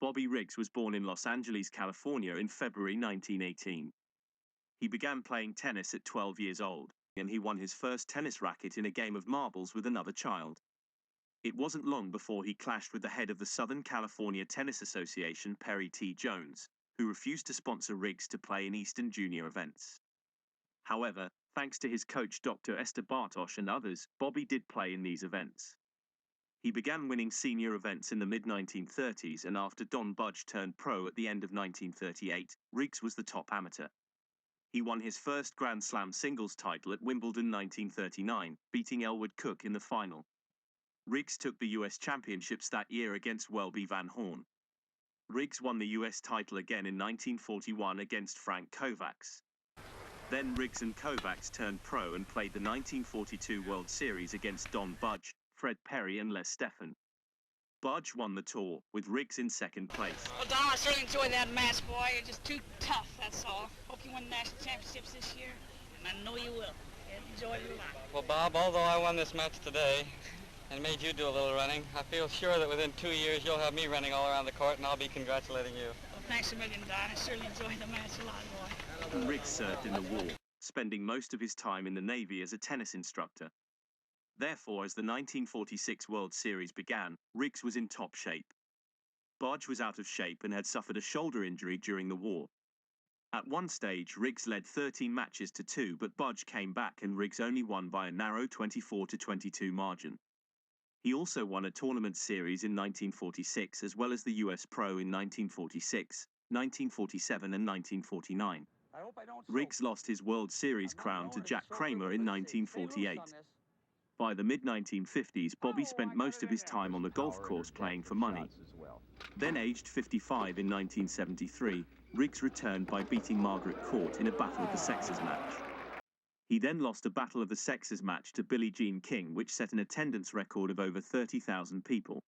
Bobby Riggs was born in Los Angeles, California in February 1918. He began playing tennis at 12 years old, and he won his first tennis racket in a game of marbles with another child. It wasn't long before he clashed with the head of the Southern California Tennis Association, Perry T. Jones, who refused to sponsor Riggs to play in Eastern Junior events. However, thanks to his coach Dr. Esther Bartosh and others, Bobby did play in these events. He began winning senior events in the mid-1930s, and after Don Budge turned pro at the end of 1938, Riggs was the top amateur. He won his first Grand Slam singles title at Wimbledon 1939, beating Elwood Cook in the final. Riggs took the U.S. championships that year against Welby Van Horn. Riggs won the U.S. title again in 1941 against Frank Kovacs. Then Riggs and Kovacs turned pro and played the 1942 World Series against Don Budge, Fred Perry and Les Steffen. Budge won the tour, with Riggs in second place. Well, Don, I certainly enjoyed that match, boy. You're just too tough, that's all. Hope you win the national championships this year, and I know you will. Enjoy your life. Well, Bob, although I won this match today and made you do a little running, I feel sure that within 2 years you'll have me running all around the court, and I'll be congratulating you. Well, thanks a million, Don. I certainly enjoyed the match a lot, boy. Riggs served in the war, spending most of his time in the Navy as a tennis instructor. Therefore, as the 1946 World Series began, Riggs was in top shape. Budge was out of shape and had suffered a shoulder injury during the war. At one stage, Riggs led 13 matches to 2, but Budge came back and Riggs only won by a narrow 24-22 margin. He also won a tournament series in 1946, as well as the US Pro in 1946, 1947 and 1949. Riggs lost his World Series crown to Jack Kramer in 1948. By the mid-1950s, Bobby spent most of his time on the golf course playing for money. Then, aged 55 in 1973, Riggs returned by beating Margaret Court in a Battle of the Sexes match. He then lost a Battle of the Sexes match to Billie-Jean King, which set an attendance record of over 30,000 people.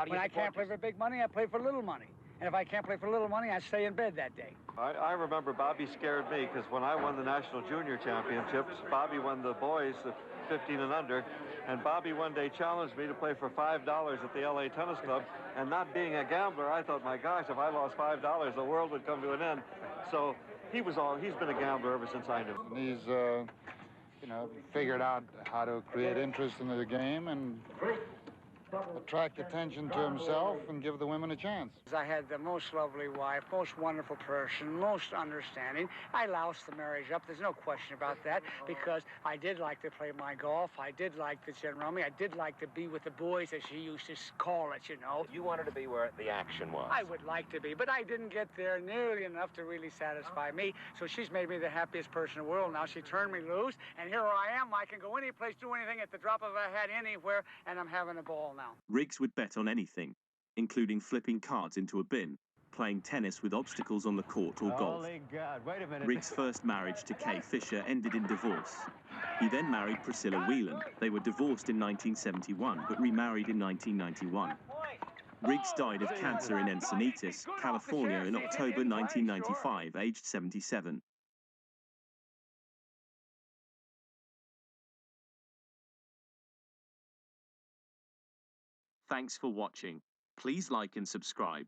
When I can't play for big money, I play for little money. And if I can't play for little money, I stay in bed that day. I remember Bobby scared me because when I won the National Junior Championships, Bobby won the boys, the 15 and under, and Bobby one day challenged me to play for $5 at the LA Tennis Club, and not being a gambler, I thought, my gosh, if I lost $5, the world would come to an end. So he's been a gambler ever since I knew him. He's, figured out how to create interest in the game and attract attention to himself and give the women a chance. I had the most lovely wife, most wonderful person, most understanding. I loused the marriage up, there's no question about that, because I did like to play my golf, I did like the gin rummy, I did like to be with the boys, as she used to call it, you know. You wanted to be where the action was. I would like to be, but I didn't get there nearly enough to really satisfy me, so she's made me the happiest person in the world now. She turned me loose, and here I am. I can go any place, do anything at the drop of a hat, anywhere, and I'm having a ball now. Riggs would bet on anything, including flipping cards into a bin, playing tennis with obstacles on the court, or golf. God. Wait a minute. Riggs' first marriage to Kay Fisher ended in divorce. He then married Priscilla Whelan. They were divorced in 1971, but remarried in 1991. Riggs died of cancer in Encinitas, California in October 1995, aged 77. Thanks for watching. Please like and subscribe.